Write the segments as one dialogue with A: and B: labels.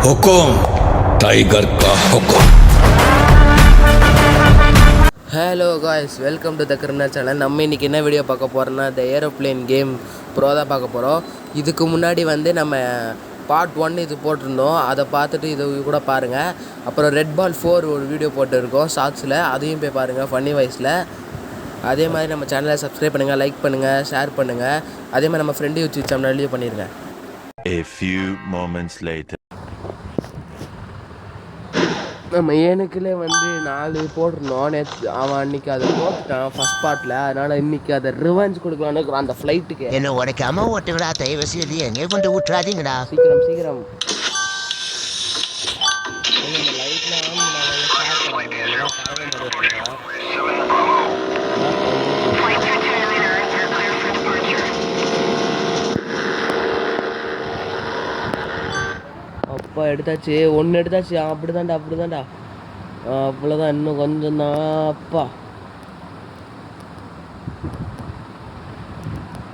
A: हुकुम tiger का हुकुम।
B: Hello guys, welcome to the criminal channel. நம்ம இன்றைக்கி என்ன வீடியோ பார்க்க போகிறோன்னா, இந்த ஏரோப்ளேன் கேம் ப்ரோ தான் பார்க்க போகிறோம். இதுக்கு முன்னாடி நம்ம பார்ட் 1 இது போட்டிருந்தோம், அதை பார்த்துட்டு இது கூட பாருங்கள். அப்புறம் ரெட் பால் 4 ஒரு வீடியோ போட்டுருக்கோம் ஷார்ட்ஸில், அதையும் போய் பாருங்கள் ஃபன்னி வாய்ஸில். அதே மாதிரி நம்ம சேனலை சப்ஸ்கிரைப் பண்ணுங்கள், லைக் பண்ணுங்கள், ஷேர் பண்ணுங்கள். அதே மாதிரி நம்ம ஃப்ரெண்டு யூடியூப் சேனல்லையும் பண்ணிடுங்க.
C: A few moments later.
B: நம்ம ஏனுக்குள்ளே 4 போட்டிருந்தோம். அவன் அன்றைக்கி அதை போட்டுட்டான் ஃபஸ்ட் பார்ட்டில். அதனால் இன்றைக்கி அதை ரிவெஞ்ச் கொடுக்கலான்னு அந்த ஃப்ளைட்டுக்கு.
D: என்ன உடைக்காம ஓட்டுங்கடா, தயவு செய்து எங்கே கொண்டு விட்டுறாதீங்கடா.
B: சீக்கிரம் சீக்கிரம். அப்பா எடுத்தாச்சு, ஒன்று எடுத்தாச்சு. அப்படி தான்டா அவ்வளோதான், இன்னும் கொஞ்சம் தான். அப்பா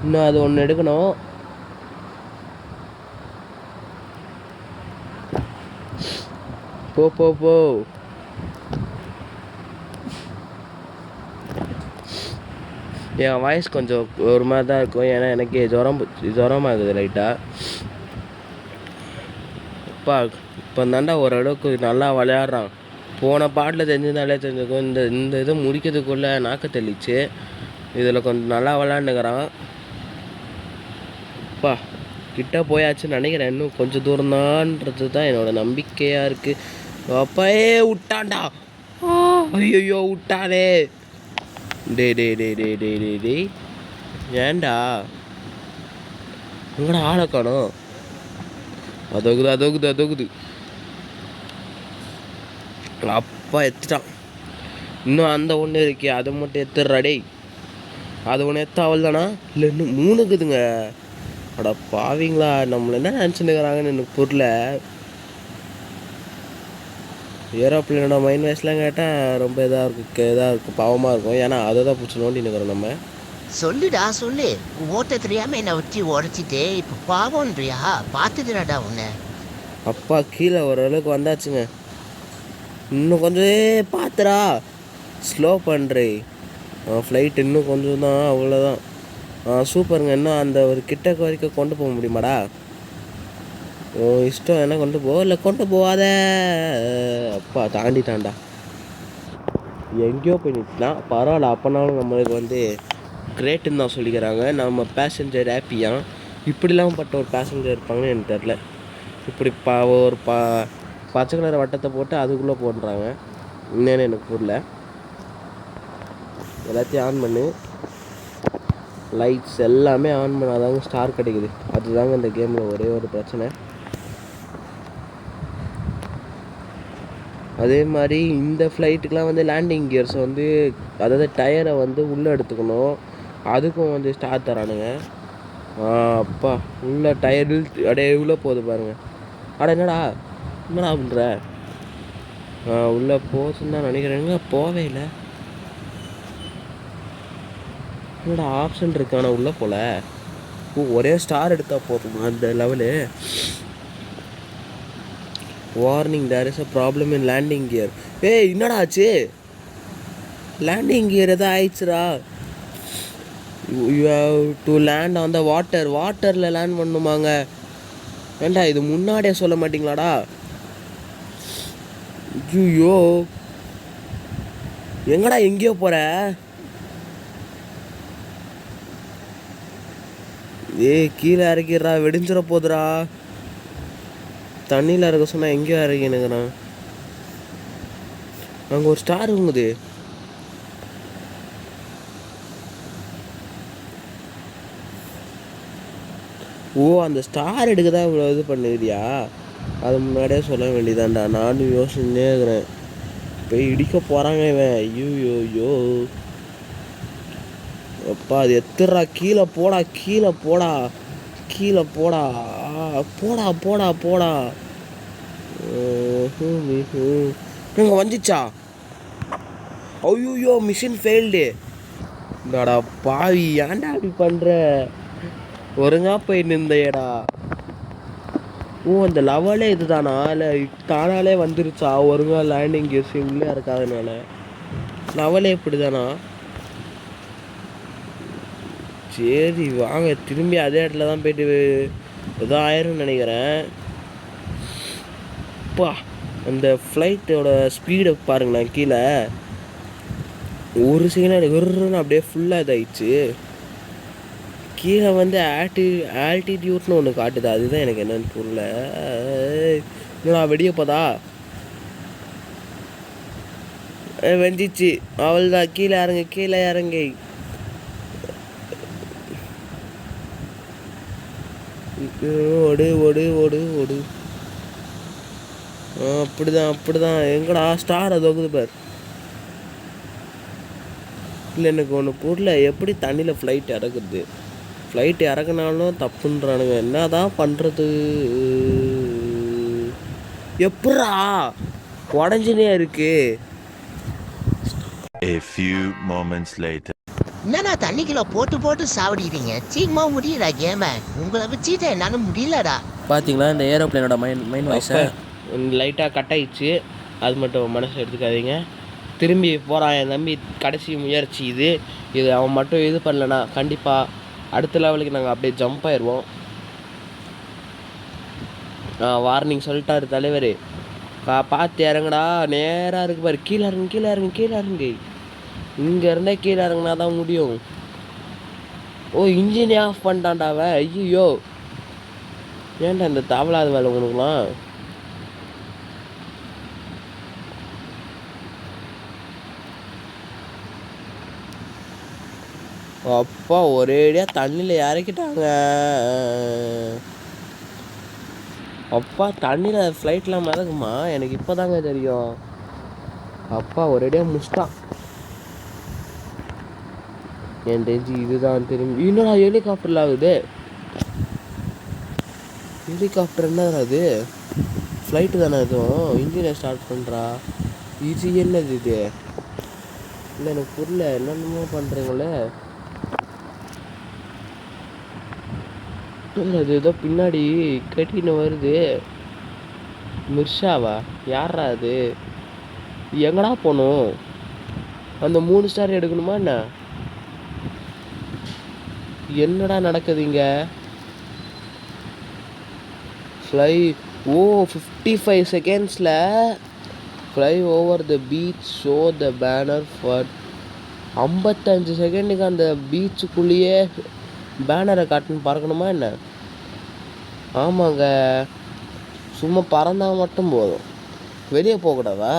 B: இன்னும் அது ஒன்று எடுக்கணும். போ போ போ. என் வாய்ஸ் கொஞ்சம் ஒரு மாதிரி தான் இருக்கும், ஏன்னா எனக்கு ஜுரமாக இருக்குது லைட்டாக. இப்போ தாண்டா ஓரளவுக்கு நல்லா விளையாடுறான். போன பாட்டில் தெரிஞ்சிருக்கும். இந்த இது முடிக்கிறதுக்குள்ளே நாக்கு தெளிச்சு இதில் கொஞ்சம் நல்லா விளையாண்டுக்கிறான். அப்பா கிட்ட போயாச்சுன்னு நினைக்கிறேன். இன்னும் கொஞ்சம் தூரம்தான்றது தான் என்னோட நம்பிக்கையாக இருக்குது. அப்பயே விட்டான்டா. ஐயோ விட்டானே. டே டே டே டே டே டே டே ஏன்டா உங்களோட ஆளை காணோம். அதோகுது அப்பா எடுத்துட்டான். இன்னும் அந்த ஒன்று இருக்கே, அதை மட்டும் எடுத்துடுறாடே. அது ஒன்று எடுத்து அவள் தானா? இல்லை இன்னும் 3 இருக்குதுங்க. அட பாவீங்களா, நம்மளை என்ன நினச்சிட்டுக்கிறாங்கன்னு எனக்கு புரியல. ஏரோப்ளேனோட மைண்ட் வாய்ஸ்லாம் கேட்டால் ரொம்ப இதாக இருக்கும், பாவமாக இருக்கும். ஏன்னா அதை தான் பிடிச்சி நோண்டினுக்கிறோம் நம்ம.
D: சொல்லுடா சொல்லு, ஓட்ட தெரியாம என்னை வச்சு உடச்சிட்டு இப்போ பாவம்ன்றியா? பார்த்துதுடாடா உன்னை.
B: அப்பா கீழே ஓரளவுக்கு வந்தாச்சுங்க. இன்னும் கொஞ்சம் பார்த்துடா, ஸ்லோ பண்ணுறே. ஃப்ளைட் இன்னும் கொஞ்சம் தான், அவ்வளோதான். சூப்பருங்க. இன்னும் அந்த ஒரு கிட்டக்கு வரைக்கும் கொண்டு போக முடியுமாடா? இஷ்டம் என்ன, கொண்டு போ இல்லை கொண்டு போகாத. அப்பா தாண்டிட்டான்டா, எங்கேயோ போய் நிற்கலாம். பரவாயில்ல, அப்போனாலும் நம்மளுக்கு கிரேட்டுன்னு தான் சொல்லிக்கிறாங்க. நம்ம பேசஞ்சர் ஹாப்பியாக. இப்படிலாம் பட்ட ஒரு பேசஞ்சர் இருப்பாங்கன்னு எனக்கு தெரில. இப்படி ஒரு பச்சை கலர் வட்டத்தை போட்டு அதுக்குள்ளே போடுறாங்க. என்னன்னு எனக்கு புரியல. எல்லாத்தையும் ஆன் பண்ணு, லைட்ஸ் எல்லாமே ஆன் பண்ணாதாங்க ஸ்டார் கிடைக்குது. அதுதாங்க இந்த கேமில் ஒரே ஒரு பிரச்சனை. அதே மாதிரி இந்த ஃப்ளைட்டுக்கெலாம் லேண்டிங் கியர்ஸ் அதாவது டயரை உள்ளே எடுத்துக்கணும். அதுக்கும் ஸ்டார் தரானுங்க. அப்பா உள்ள டயர் அப்படியே உள்ளே போகுது பாருங்கள். என்னடா பண்ணுற? உள்ளே போச்சுன்னு தான் நினைக்கிறேங்க, போவே இல்லை. என்னடா ஆப்ஷன் இருக்கு, ஆனால் உள்ளே போல. ஒரே ஸ்டார் எடுத்தால் போதுமா அந்த level? Warning, there is a problem in landing gear. ஏய் என்னடா ஆச்சு? லேண்டிங் கியர் எதாவது ஆயிடுச்சுடா. You have to land on the வாட்டரில் லேண்ட் பண்ணுமாங்க. ஏண்டா இது முன்னாடியே சொல்ல மாட்டிங்களாடா? ஐயோ எங்கடா எங்கேயோ போகிற? கீழே இறக்கிடுறா, வெடிஞ்சிட போதுடா. தண்ணியில் இருக்க சொன்னால் எங்கேயோ இறக்கினுக்குறான். அங்கே ஒரு ஸ்டார் இருக்குது. அந்த ஸ்டார் எடுக்க தான் இவ்வளோ இது பண்ணுறியா? அது முன்னாடியே சொல்ல வேண்டியதான்டா. நானும் யோசிச்சுன்னே இருக்கிறேன். போய் இடிக்க போகிறாங்க இவன். ஐயோ அப்பா அது எத்துறா. கீழே போடா இங்கே வந்துச்சா? ஐயோ மிஷின் ஃபெயில்டு. இந்தாடா பாவி, ஏன்டா அப்படி பண்ணுற? ஒருங்கா போய் நிந்தையடா. ஓ அந்த லெவலே இதுதானா இல்லை தானாலே வந்துருச்சா ஒருங்கா லேண்டிங் கேஸ் உள்ளே இருக்காதனால லெவலே இப்படி தானா? சரி வாங்க திரும்பி அதே இடத்துல தான் போயிட்டு ஏதோ ஆயிரும்னு நினைக்கிறேன். அப்பா அந்த ஃப்ளைட்டோட ஸ்பீடை பாருங்களேன், கீழே ஒரு செகண்ட் விருன்னு அப்படியே ஃபுல்லாக இதாகிடுச்சு. கீழே வந்து ஆல்டிடியூட்னு ஒன்று காட்டுது, அதுதான் எனக்கு என்னன்னு புரியல. நான் வெடியப்போதா வெஞ்சிச்சு, அவள் தான். கீழே இறங்கு கீழே இறங்கி. ஓடு ஓடு ஓடு ஓடு. அப்படிதான் அப்படிதான். எங்கடா ஸ்டார் அது வந்து பார். இல்லை எனக்கு ஒன்று புரியல, எப்படி தண்ணியில் ஃப்ளைட் இறக்குது? ஃப்ளைட் இறக்குனாலும் தப்புன்றானுங்க, என்ன தான் பண்ணுறது? எப்படா உடஞ்சினே இருக்கு?
C: A few moments later.
D: என்னண்ணா தண்ணிக்குள்ள போட்டு போட்டு சாவடிக்கிறீங்க? சீக்கிரமா முடியல கேம. உங்களை வச்சுட்டு என்னால முடியலடா.
B: பார்த்தீங்களா இந்த ஏரோப்ளேனோட மெயின் வாய்ஸை? லைட்டாக கட் ஆயிடுச்சு, அது மட்டும் மனசு எடுத்துக்காதீங்க. திரும்பி போகிறான் என் தம்பி, கடைசி முயற்சி இது அவன் மட்டும் இது பண்ணலனா கண்டிப்பாக அடுத்த லெவலுக்கு நாங்கள் அப்படியே ஜம்ப் ஆயிடுவோம். வார்னிங் சொல்லிட்டாரு தலைவர். பார்த்து இறங்குடா, நேராக இருக்கு பாரு. கீழே இறங்கு கீழே இறங்கு கீழே இறங்கு. இங்கே இருந்தே கீழே இறங்குனா தான் முடியும். ஓ இன்ஜினே ஆஃப் பண்ணிட்டான்டாவ. ஐயோ ஏன்டா இந்த தவளாத வேலை உனக்குலாம்? அப்பா ஒரேடியாக தண்ணியில் இறக்கிட்டாங்க. அப்பா தண்ணியில் ஃப்ளைட்லாம் மிதக்குமா? எனக்கு இப்போ தாங்க தெரியும். அப்பா ஒரேடியாக முடிச்சிட்டான். என் தெரிஞ்சு இதுதான் திரும்பி. இன்னும் ஹெலிகாப்டரில் ஆகுது. ஹெலிகாப்டர் என்ன அது? ஃப்ளைட்டு தானே எதுவும்? இன்ஜினை ஸ்டார்ட் பண்ணுறா. இது என்னது இது? இல்லை எனக்கு புரியல, என்னென்னமோ பண்ணுறீங்களே. அது ஏதோ பின்னாடி கட்டின்னு வருது. மிர்ஷாவா? யாரா அது? எங்கடா போகணும்? அந்த 3 ஸ்டார் எடுக்கணுமா என்ன? என்னடா நடக்குது இங்கே? ஃப்ளை 55 செகண்ட்ஸில் fly over the beach show the banner for 55 செகண்டுக்கு அந்த பீச்சுக்குள்ளேயே பேனரை காட்டுன்னு பறக்கணுமா என்ன? ஆமாங்க, சும்மா பறந்தால் மட்டும் போதும், வெளியே போகக்கூடாதா?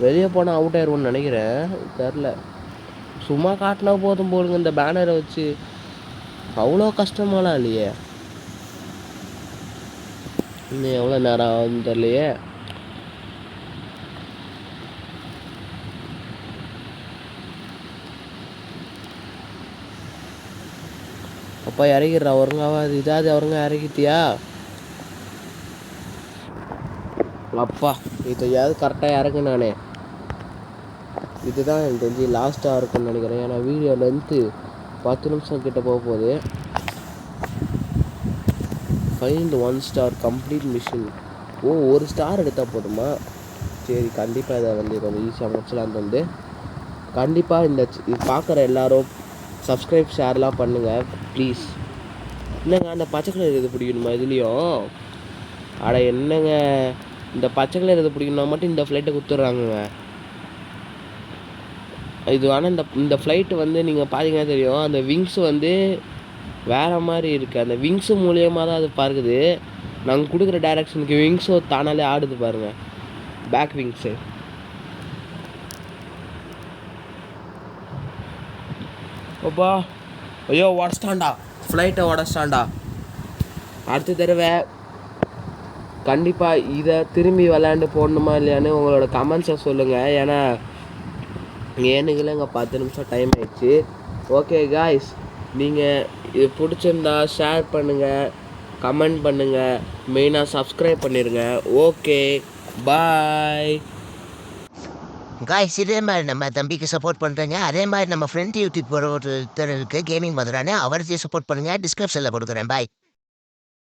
B: வெளியே போனால் அவுட் ஆயிடுவோன்னு நினைக்கிறேன், தெரில. சும்மா காட்டினா போதும் போடுங்க இந்த பேனரை வச்சு. அவ்வளோ கஷ்டமாலாம் இல்லையே. இன்னும் எவ்வளோ நேரம் ஆகுதுன்னு தெரியலையே. அப்பா இறங்கிடுறா ஒருங்காவது. இதாவது அவருங்க இறக்கிட்டியா? அப்பா இதையாவது கரெக்டாக இறங்கு. நானே இதுதான் எனக்கு தெரிஞ்சு லாஸ்ட்டாக இருக்குன்னு நினைக்கிறேன். ஏன்னா வீடியோ லென்த்து 10 நிமிஷம் கிட்ட போக போகுது. Find 1 star complete mission. ஓ 1 ஸ்டார் எடுத்தால் போதுமா? சரி கண்டிப்பாக இதை வந்து கொஞ்சம் ஈஸியாக முடிச்சலான்னு வந்து கண்டிப்பாக இது பார்க்குற எல்லோரும் சப்ஸ்கிரைப் ஷேர்லாம் பண்ணுங்கள் ப்ளீஸ். என்னங்க அந்த பச்சை கலர் இது பிடிக்கணுமா இதுலேயும்? அட என்னங்க இந்த பச்சை கலர் இது பிடிக்கணுமா மட்டும் இந்த ஃப்ளைட்டை கொடுத்துட்றாங்கங்க. இது ஆனால் இந்த ஃப்ளைட்டு வந்து நீங்கள் பார்த்தீங்கன்னா தெரியும், அந்த விங்ஸ் வந்து வேறு மாதிரி இருக்குது. அந்த விங்ஸு மூலியமாக தான் அது பார்க்குது. நாங்கள் கொடுக்குற டைரக்ஷனுக்கு விங்ஸோ தானாலே ஆடுது பாருங்கள், பேக் விங்ஸு. அப்பா ஐயோ உடச்சிட்டான்டா, ஃப்ளைட்டை உடச்சிட்டான்டா. அடுத்த தடவை கண்டிப்பாக இதை திரும்பி விளையாண்டு போடணுமா இல்லையான்னு உங்களோட கமெண்ட்ஸை சொல்லுங்கள். ஏன்னா ஏனுங்களே 10 நிமிஷம் டைம் ஆயிடுச்சு. ஓகே காய்ஸ், நீங்கள் இது பிடிச்சிருந்தா ஷேர் பண்ணுங்கள், கமெண்ட் பண்ணுங்கள், மெயினாக சப்ஸ்கிரைப் பண்ணிடுங்க. Okay bye.
D: காய்ஸ் இதே மாதிரி நம்ம தம்பிக்கு சப்போர்ட் பண்ணுறேங்க. அதே மாதிரி நம்ம ஃப்ரெண்ட் யூடியூப் ஒருத்தர் இருக்கு கேமிங் மதுரானே அவரையும் சப்போர்ட் பண்ணுங்க. டிஸ்கிரிப்ஷனில் கொடுக்குறேன். பாய்.